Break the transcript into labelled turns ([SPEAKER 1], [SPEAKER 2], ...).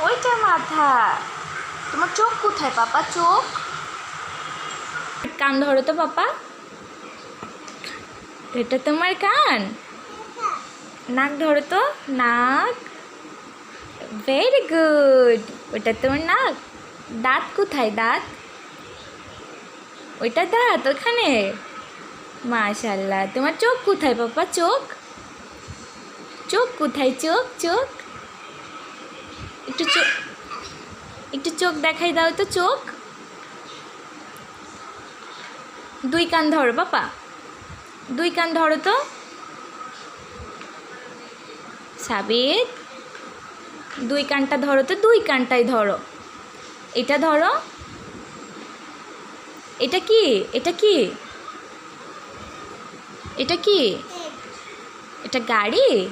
[SPEAKER 1] ওইটা মাথা। তোমার চোখ কোথায় পাপা? চোখ। কান ধরো তো পাপা। এটা তোমার কান। নাক ধরো তো। নাক। Very good. ওটা তোমার নাক। দাঁত কোথায়? দাঁত। ওইটা দাঁত ওখানে। মাশাআল্লাহ। তোমার চোখ কোথায় পাপা? চোখ। চোখ কোথায়? চোখ চোখ একটু চোখ, একটু চোখ দেখাই দাও তো। চোখ। দুই কান ধরো পাপা। দুই কান ধরো তো। সাবিত, দুই কানটা ধরো তো। দুই কানটাই ধরো। এটা ধরো। এটা কি? এটা কি? এটা কি? এটা গাড়ি।